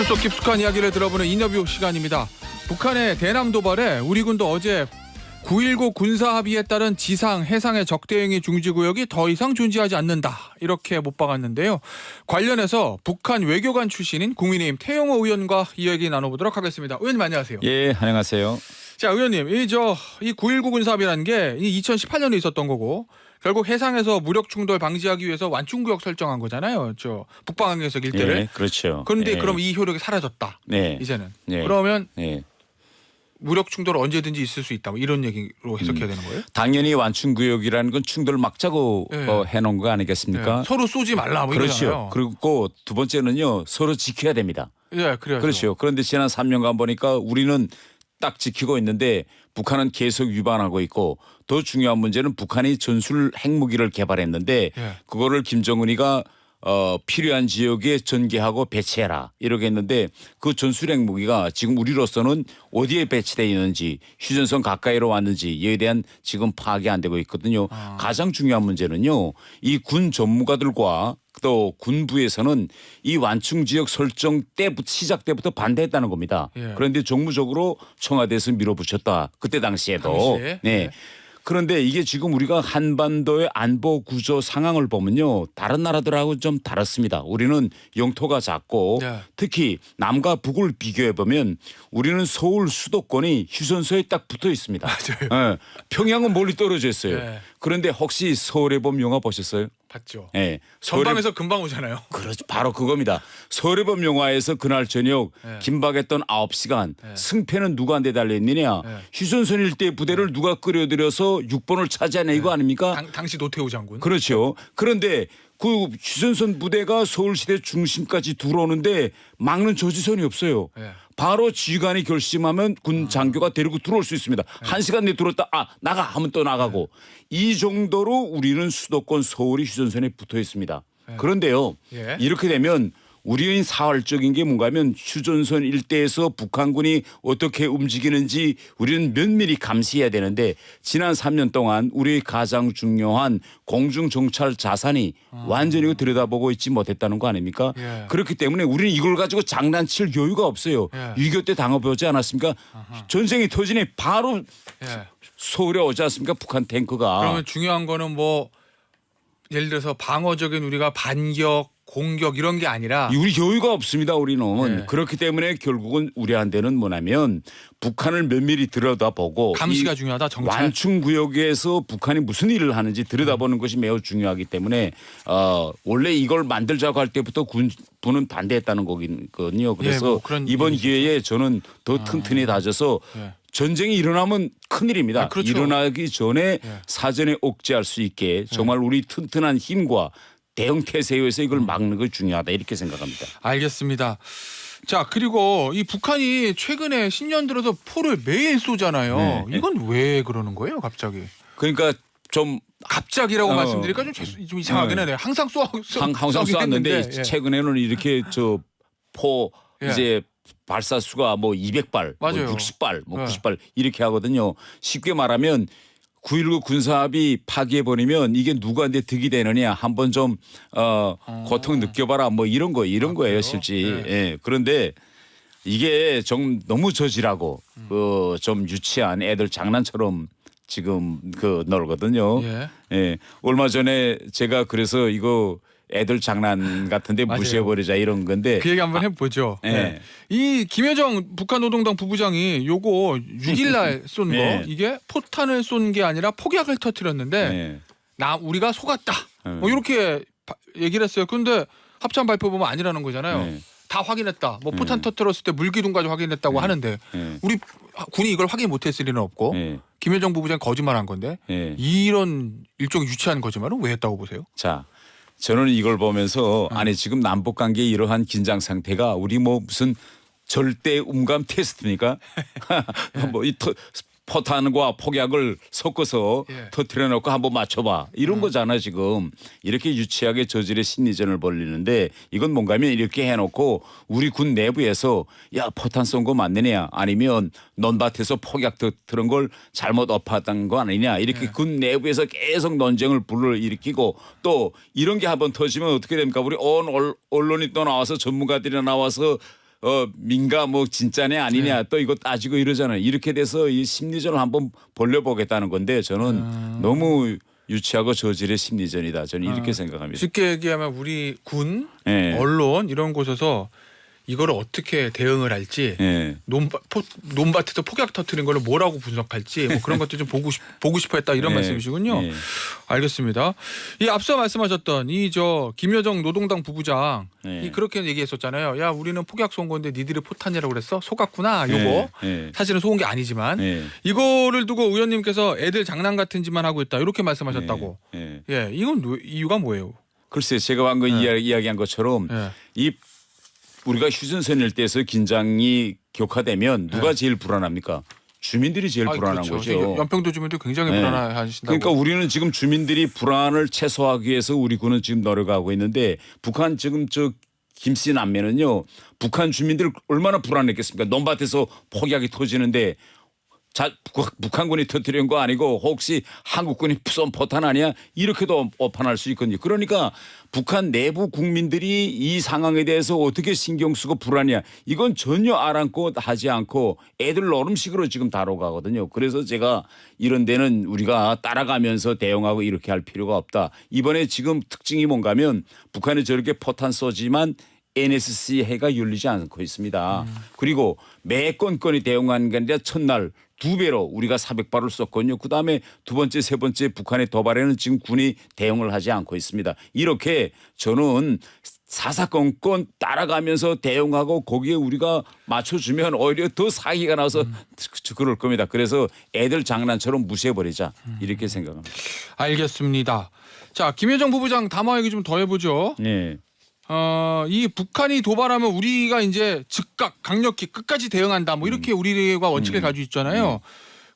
속 깊숙한 이야기를 들어보는 인터뷰 시간입니다. 북한의 대남 도발에 우리 군도 어제 9.19 군사합의에 따른 지상, 해상의 적대행위 중지구역이 더 이상 존재하지 않는다, 이렇게 못 박았는데요. 관련해서 북한 외교관 출신인 국민의힘 태영호 의원과 이야기 나눠보도록 하겠습니다. 의원님 안녕하세요. 예, 안녕하세요. 자, 의원님, 이 9.19 군사합의라는 게 2018년에 있었던 거고 결국 해상에서 무력 충돌 방지하기 위해서 완충구역 설정한 거잖아요. 북방항해석 일대를. 예, 그렇죠. 그런데 예. 그럼 이 효력이 사라졌다. 네. 이제는. 네. 그러면 네. 무력 충돌 언제든지 있을 수 있다, 뭐 이런 얘기로 해석해야 되는 거예요? 당연히 완충구역이라는 건 충돌 막자고 네. 해놓은 거 아니겠습니까? 네. 서로 쏘지 말라, 뭐 그렇죠. 이거잖아요. 그리고 두 번째는요, 서로 지켜야 됩니다. 예, 그래요. 그렇죠. 그런데 지난 3년간 보니까 우리는 딱 지키고 있는데 북한은 계속 위반하고 있고, 더 중요한 문제는 북한이 전술 핵무기를 개발했는데 예. 그거를 김정은이가 필요한 지역에 전개하고 배치해라 이렇게 했는데, 그 전술 핵무기가 지금 우리로서는 어디에 배치되어 있는지, 휴전선 가까이로 왔는지 이에 대한 지금 파악이 안 되고 있거든요. 가장 중요한 문제는요, 이 군 전무가들과 또 군부에서는 이 완충 지역 설정 때부터, 시작 때부터 반대했다는 겁니다. 예. 그런데 정무적으로 청와대에서 밀어붙였다. 그때 당시에도. 당시에? 네. 예. 그런데 이게 지금 우리가 한반도의 안보 구조 상황을 보면요, 다른 나라들하고 좀 다릅니다. 우리는 영토가 작고 네. 특히 남과 북을 비교해 보면 우리는 서울 수도권이 휴전소에 딱 붙어 있습니다. 맞아요. 예. 평양은 멀리 떨어져 있어요. 네. 그런데 혹시 서울의 봄 영화 보셨어요? 봤죠. 예. 전방에서 금방 오잖아요. 그렇죠. 바로 그겁니다. 서울의범 영화에서 그날 저녁 네. 긴박했던 9시간 네. 승패는 누구한테 달려있느냐. 네. 휴전선 일대 부대를 누가 끌어들여서 6번을 차지하냐 이거 아닙니까? 당시 노태우 장군. 그렇죠. 그런데 그 휴전선 부대가 서울시대 중심까지 들어오는데 막는 저지선이 없어요. 네. 바로 지휘관이 결심하면 군 장교가 데리고 들어올 수 있습니다. 1시간 내에 들어왔다, 나가 하면 또 나가고. 이 정도로 우리는 수도권 서울이 휴전선에 붙어 있습니다. 그런데요, 예. 이렇게 되면 우리는 사활적인 게 뭔가 하면 휴전선 일대에서 북한군이 어떻게 움직이는지 우리는 면밀히 감시해야 되는데, 지난 3년 동안 우리의 가장 중요한 공중정찰 자산이 완전히 들여다보고 있지 못했다는 거 아닙니까? 예. 그렇기 때문에 우리는 이걸 가지고 장난칠 여유가 없어요. 예. 6.25 때 당해보지 않았습니까? 전쟁이 터지니 바로 예. 서울에 오지 않습니까? 북한 탱크가. 그러면 중요한 거는 뭐 예를 들어서 방어적인 우리가 반격, 공격 이런 게 아니라 우리 여유가 없습니다. 우리는. 네. 그렇기 때문에 결국은 우리한테는 뭐냐면 북한을 면밀히 들여다보고 감시가 이 중요하다. 정찰. 완충구역에서 북한이 무슨 일을 하는지 들여다보는 것이 매우 중요하기 때문에 원래 이걸 만들자고 할 때부터 군부는 반대했다는 거거든요. 그래서 뭐 그런 이번 얘기죠. 기회에 저는 더 튼튼히 다져서 예. 전쟁이 일어나면 큰일입니다. 그렇죠. 일어나기 전에 예. 사전에 억제할 수 있게 정말 우리 튼튼한 힘과 대형 태세에서 이걸 막는 것이 중요하다, 이렇게 생각합니다. 알겠습니다. 자, 그리고 이 북한이 최근에 신년 들어서 포를 매일 쏘잖아요. 네. 이건 왜 그러는 거예요, 갑자기? 그러니까 좀 갑자기라고 말씀드리니까 좀 이상하긴 하네요. 항상 항상 쏘았는데 예. 최근에는 이렇게 저 포 예. 이제 발사 수가 뭐 200발, 맞아요. 뭐 60발, 뭐 예. 90발 이렇게 하거든요. 쉽게 말하면 9.19 군사합의 파기해버리면 이게 누구한테 득이 되느냐, 한번 좀 고통 느껴봐라, 뭐 이런 거예요, 그래요? 실제. 네. 예. 그런데 이게 좀 너무 저질하고 좀 유치한 애들 장난처럼 지금 놀거든요. 예. 예. 얼마 전에 제가 그래서 이거 애들 장난 같은데 맞아요. 무시해버리자 이런 건데. 그 얘기 한번 해보죠. 예. 네. 이 김여정 북한 노동당 부부장이 요거 6일날 쏜 거 예. 이게 포탄을 쏜 게 아니라 폭약을 터뜨렸는데 예. 우리가 속았다. 뭐 이렇게 얘기를 했어요. 그런데 합참 발표 보면 아니라는 거잖아요. 네. 다 확인했다. 뭐 포탄 터뜨렸을 때 물기둥까지 확인했다고 하는데 예. 우리 군이 이걸 확인 못했을 리는 없고 예. 김여정 부부장이 거짓말한 건데 예. 이런 일종의 유치한 거짓말은 왜 했다고 보세요? 자, 저는 이걸 보면서 아니 지금 남북 관계의 이러한 긴장 상태가 우리 뭐 무슨 절대 음감 테스트입니까? 뭐 이 포탄과 폭약을 섞어서 예. 터트려 놓고 한번 맞춰봐, 이런 거잖아. 지금 이렇게 유치하게 저질의 심리전을 벌리는데, 이건 뭔가 하면 이렇게 해놓고 우리 군 내부에서 야 포탄 쏜 거 맞느냐, 아니면 논밭에서 폭약 터트린 걸 잘못 업하던 거 아니냐, 이렇게 예. 군 내부에서 계속 논쟁을 불러일으키고, 또 이런 게 한번 터지면 어떻게 됩니까? 우리 온 언론이 또 나와서 전문가들이 나와서 민가 뭐 진짜네 아니냐 또 이거 따지고 이러잖아요. 이렇게 돼서 이 심리전을 한번 벌려보겠다는 건데 저는 너무 유치하고 저질의 심리전이다. 저는 이렇게 생각합니다. 쉽게 얘기하면 우리 군, 네. 언론 이런 곳에서 이거를 어떻게 대응을 할지 네. 논밭에서 폭약 터트린 거를 뭐라고 분석할지 뭐 그런 것도 좀 보고 싶어 했다 이런 네. 말씀이시군요. 네. 알겠습니다. 이 앞서 말씀하셨던 이 김여정 노동당 부부장 네. 이 그렇게 얘기했었잖아요. 야 우리는 폭약 쏜 건데 니들이 포탄이라고 그랬어? 속았구나. 요거 네. 네. 사실은 속은 게 아니지만 네. 이거를 두고 의원님께서 애들 장난 같은 짓만 하고 있다 이렇게 말씀하셨다고. 네. 예, 이건 이유가 뭐예요? 글쎄 제가 방금 이야기한 것처럼 예. 이 우리가 휴전선 일대에서 긴장이 격화되면 누가 제일 불안합니까? 주민들이 제일 불안한 그렇죠. 거죠. 연평도 주민들 굉장히 네. 불안하신다고. 그러니까 우리는 지금 주민들이 불안을 최소화하기 위해서 우리 군은 지금 노력하고 있는데 북한 지금 저 김씨 남매는요. 북한 주민들 얼마나 불안했겠습니까? 논밭에서 폭약이 터지는데 북한군이 터뜨린 거 아니고 혹시 한국군이 쏜 포탄 아니야? 이렇게도 오판할 수 있거든요. 그러니까 북한 내부 국민들이 이 상황에 대해서 어떻게 신경 쓰고 불안이야. 이건 전혀 아랑곳 하지 않고 애들 노름식으로 지금 다뤄가거든요. 그래서 제가 이런 데는 우리가 따라가면서 대응하고 이렇게 할 필요가 없다. 이번에 지금 특징이 뭔가면 북한이 저렇게 포탄 쏘지만 NSC 해가 열리지 않고 있습니다. 그리고 매 건건이 대응하는 게 아니라 첫날 2배로 우리가 400발을 썼거든요. 그다음에 두 번째, 세 번째 북한의 도발에는 지금 군이 대응을 하지 않고 있습니다. 이렇게 저는 사사건건 따라가면서 대응하고 거기에 우리가 맞춰주면 오히려 더 사기가 나서 그럴 겁니다. 그래서 애들 장난처럼 무시해버리자 이렇게 생각합니다. 알겠습니다. 자, 김여정 부부장 담화 얘기 좀 더 해보죠. 네. 이 북한이 도발하면 우리가 이제 즉각 강력히 끝까지 대응한다. 뭐 이렇게 우리가 원칙을 가지고 있잖아요.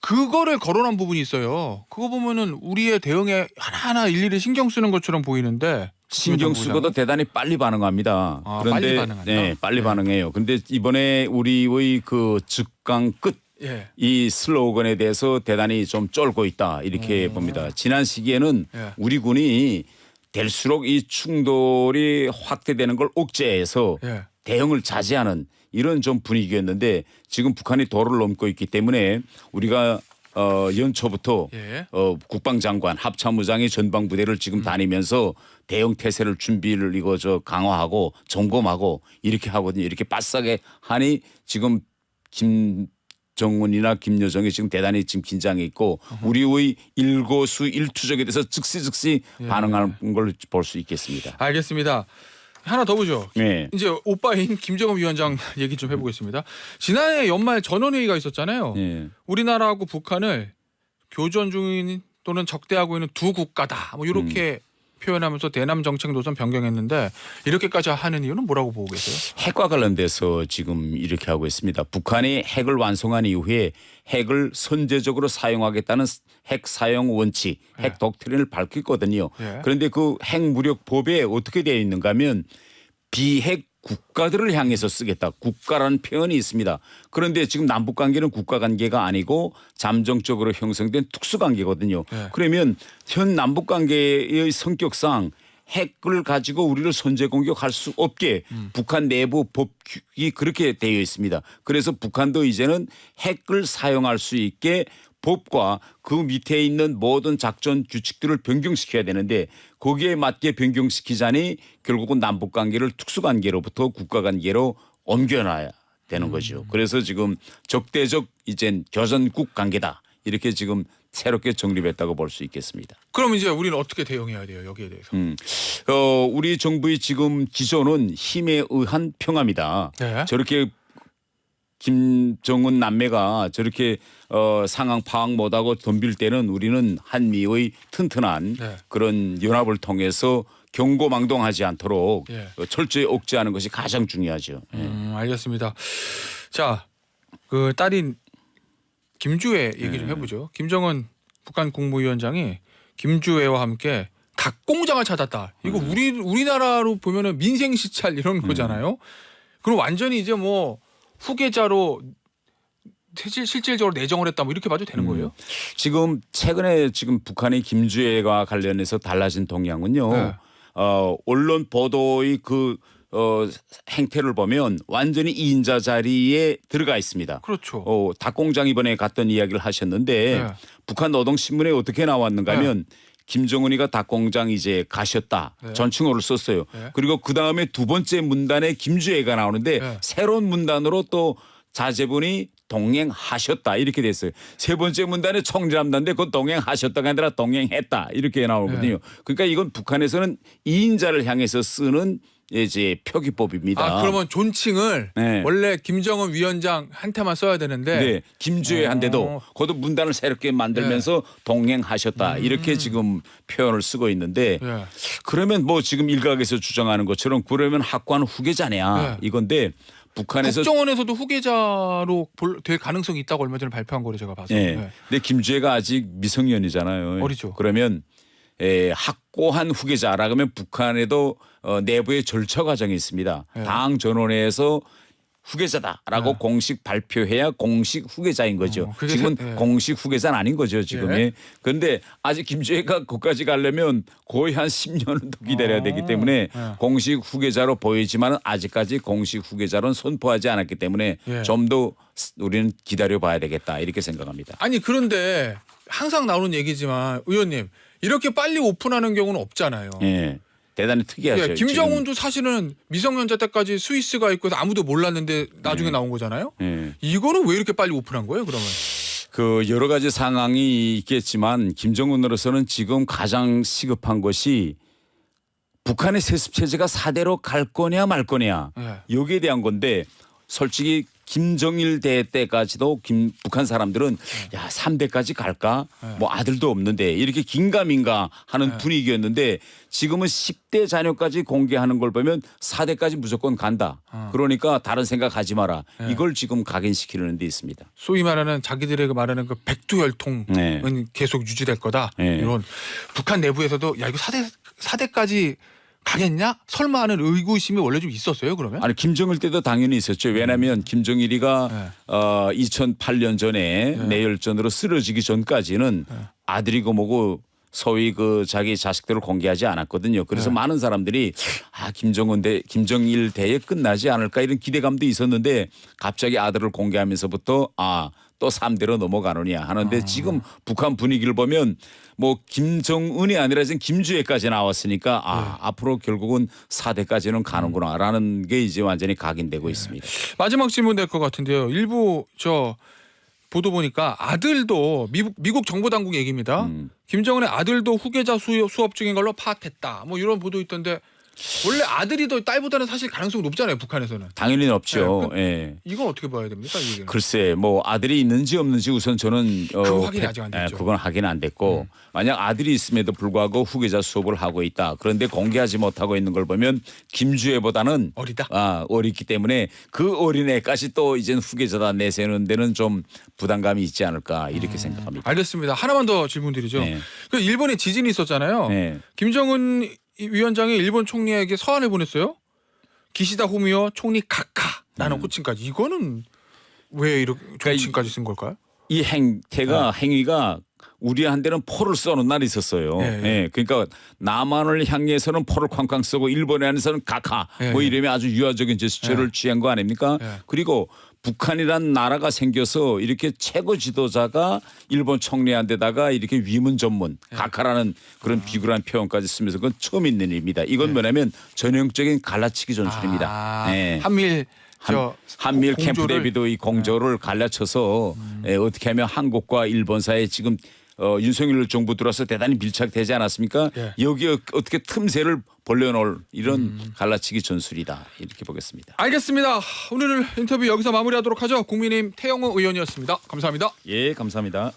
그거를 거론한 부분이 있어요. 그거 보면은 우리의 대응에 하나하나 일일이 신경 쓰는 것처럼 보이는데 신경 쓰고도 대단히 빨리 반응합니다. 아, 그런데 빨리 반응한다? 네, 빨리 반응해요. 그런데 이번에 우리의 그 즉강 끝 예. 이 슬로건에 대해서 대단히 좀 쫄고 있다 이렇게 봅니다. 지난 시기에는 예. 우리 군이 될수록 이 충돌이 확대되는 걸 억제해서 예. 대응을 자제하는 이런 좀 분위기였는데 지금 북한이 도를 넘고 있기 때문에 우리가 연초부터 예. 국방장관 합참의장이 전방부대를 지금 다니면서 대응 태세를 준비를 강화하고 점검하고 이렇게 하거든요. 이렇게 빠싸게 하니 지금 김정은이나 김여정이 지금 대단히 지금 긴장해 있고 우리의 일거수 일투족에 대해서 즉시 반응하는 걸 볼 수 있겠습니다. 알겠습니다. 하나 더 보죠. 네. 이제 오빠인 김정은 위원장 얘기 좀 해보겠습니다. 지난해 연말 전원회의가 있었잖아요. 네. 우리나라하고 북한을 교전 중인 또는 적대하고 있는 두 국가다. 뭐 이렇게 표현하면서 대남 정책 노선 변경했는데 이렇게까지 하는 이유는 뭐라고 보고 계세요? 핵과 관련돼서 지금 이렇게 하고 있습니다. 북한이 핵을 완성한 이후에 핵을 선제적으로 사용하겠다는 핵 사용 원칙, 핵 독트린을 밝혔거든요. 예. 그런데 그 핵무력법에 어떻게 되어 있는가 하면 비핵 국가들을 향해서 쓰겠다. 국가라는 표현이 있습니다. 그런데 지금 남북관계는 국가관계가 아니고 잠정적으로 형성된 특수관계거든요. 네. 그러면 현 남북관계의 성격상 핵을 가지고 우리를 선제 공격할 수 없게 북한 내부 법이 그렇게 되어 있습니다. 그래서 북한도 이제는 핵을 사용할 수 있게 법과 그 밑에 있는 모든 작전 규칙들을 변경시켜야 되는데 거기에 맞게 변경시키자니 결국은 남북관계를 특수관계로부터 국가관계로 옮겨놔야 되는 거죠. 그래서 지금 적대적 이젠 교전국 관계다. 이렇게 지금 새롭게 정립했다고 볼 수 있겠습니다. 그럼 이제 우리는 어떻게 대응해야 돼요? 여기에 대해서. 우리 정부의 지금 기조는 힘에 의한 평화입니다. 네. 저렇게 김정은 남매가 저렇게 상황 파악 못하고 덤빌 때는 우리는 한미의 튼튼한 네. 그런 연합을 통해서 경고망동하지 않도록 예. 철저히 억제하는 것이 가장 중요하죠. 알겠습니다. 자, 그 딸인 김주애 얘기 좀 해보죠. 김정은 북한 국무위원장이 김주애와 함께 닭 공장을 찾았다. 이거 우리나라로 보면은 민생 시찰 이런 거잖아요. 그럼 완전히 이제 뭐 후계자로 실질적으로 내정을 했다 뭐 이렇게 봐도 되는 거예요? 지금 최근에 지금 북한의 김주애와 관련해서 달라진 동향은요. 네. 언론 보도의 그 행태를 보면 완전히 2인자 자리에 들어가 있습니다. 그렇죠. 닭공장 이번에 갔던 이야기를 하셨는데 네. 북한 노동신문에 어떻게 나왔는가 하면 김정은이가 닭공장 이제 가셨다. 네. 전칭어를 썼어요. 네. 그리고 그다음에 두 번째 문단에 김주애가 나오는데 네. 새로운 문단으로 또 자제분이 동행하셨다 이렇게 됐어요. 세 번째 문단에 청렴단데 그건 동행하셨다가 아니라 동행했다 이렇게 나오거든요. 네. 그러니까 이건 북한에서는 2인자를 향해서 쓰는 이제 표기법입니다. 아, 그러면 존칭을 네. 원래 김정은 위원장한테만 써야 되는데 네, 김주애한테도 그것도 문단을 새롭게 만들면서 동행하셨다 이렇게 지금 표현을 쓰고 있는데 예. 그러면 뭐 지금 일각에서 주장하는 것처럼 그러면 학관 후계자냐 네. 이건데 북한에서 국정원에서도 후계자로 될 가능성이 있다고 얼마 전에 발표한 거를 제가 봐서. 네. 네. 근데 김주애가 아직 미성년이잖아요. 어리죠. 그러면 확고한 후계자라 그러면 북한에도 내부의 절차 과정이 있습니다. 네. 당 전원회에서 후계자다라고 네. 공식 발표해야 공식 후계자인 거죠. 그게 지금은 네. 공식 후계자는 아닌 거죠. 지금이. 네. 그런데 아직 김주애가 거기까지 가려면 거의 한 10년은 더 기다려야 되기 때문에 네. 공식 후계자로 보이지만 아직까지 공식 후계자로는 선포하지 않았기 때문에 예. 좀 더 우리는 기다려봐야 되겠다 이렇게 생각합니다. 아니 그런데 항상 나오는 얘기지만 의원님 이렇게 빨리 오픈하는 경우는 없잖아요. 예. 대단히 특이하죠. 예, 김정은도 사실은 미성년자 때까지 스위스가 있고 아무도 몰랐는데 나중에 나온 거잖아요. 예. 이거는 왜 이렇게 빨리 오픈한 거예요? 그러면 그 여러 가지 상황이 있겠지만 김정은으로서는 지금 가장 시급한 것이 북한의 세습 체제가 4대로 갈 거냐 말 거냐 예. 여기에 대한 건데 솔직히 김정일 대 때까지도 북한 사람들은 야 3대까지 갈까? 뭐 아들도 없는데 이렇게 긴가민가 하는 분위기였는데 지금은 10대 자녀까지 공개하는 걸 보면 4대까지 무조건 간다. 그러니까 다른 생각하지 마라. 이걸 지금 각인시키려는 데 있습니다. 소위 말하는 자기들에게 말하는 그 백두혈통은 네. 계속 유지될 거다. 네. 이런 북한 내부에서도 야 이거 4대까지 가겠냐? 설마 하는 의구심이 원래 좀 있었어요. 그러면? 아니 김정일 때도 당연히 있었죠. 왜냐하면 김정일이가 2008년 전에 내열전으로 쓰러지기 전까지는 아들이고 뭐고 소위 그 자기 자식들을 공개하지 않았거든요. 그래서 많은 사람들이 김정일 대에 끝나지 않을까 이런 기대감도 있었는데 갑자기 아들을 공개하면서부터 또 3대로 넘어가느냐 하는데 지금 북한 분위기를 보면 뭐 김정은이 아니라 지금 김주애까지 나왔으니까 앞으로 결국은 4대까지는 가는구나라는 게 이제 완전히 각인되고 있습니다. 마지막 질문 될 것 같은데요. 일부 저 보도 보니까 아들도 미국 정보 당국 얘기입니다. 김정은의 아들도 후계자 수업 중인 걸로 파악했다. 뭐 이런 보도 있던데 원래 아들이 더 딸보다는 사실 가능성이 높잖아요. 북한에서는. 당연히 없죠. 예. 이건 어떻게 봐야 됩니까? 이 얘기는? 글쎄 뭐 아들이 있는지 없는지 우선 저는 그 확인이 아직 안 됐죠. 그건 확인 안 됐고 만약 아들이 있음에도 불구하고 후계자 수업을 하고 있다. 그런데 공개하지 못하고 있는 걸 보면 김주애보다는 어리다. 어리기 때문에 그 어린애까지 또 이제는 후계자다 내세우는 데는 좀 부담감이 있지 않을까 이렇게 생각합니다. 알겠습니다. 하나만 더 질문드리죠. 네. 그 일본에 지진이 있었잖아요. 네. 김정은 위원장이 일본 총리에게 서한을 보냈어요. 기시다 후미오 총리 각하라는 호칭까지. 이거는 왜 이렇게 호칭까지 쓴 걸까요? 이 행위가 우리한테는 포를 쏘는 날이 있었어요. 네. 예, 그러니까 남한을 향해서는 포를 쾅쾅 쏘고 일본에 한해서는 각하 뭐 이러면 아주 유화적인 제스처를 취한 거 아닙니까? 그리고 북한이란 나라가 생겨서 이렇게 최고 지도자가 일본 총리한테다가 이렇게 위문 전문 각하라는 그런 비굴한 표현까지 쓰면서 그건 처음 있는 일입니다. 이건 뭐냐면 전형적인 갈라치기 전술입니다. 네. 한밀 캠프 대비도 이 공조를 갈라쳐서 어떻게 하면 한국과 일본 사이에 지금 윤석열 정부 들어서 대단히 밀착되지 않았습니까? 여기에 어떻게 틈새를 벌려놓을 이런 갈라치기 전술이다 이렇게 보겠습니다. 알겠습니다. 오늘 인터뷰 여기서 마무리하도록 하죠. 국민의힘 태영호 의원이었습니다. 감사합니다. 예, 감사합니다.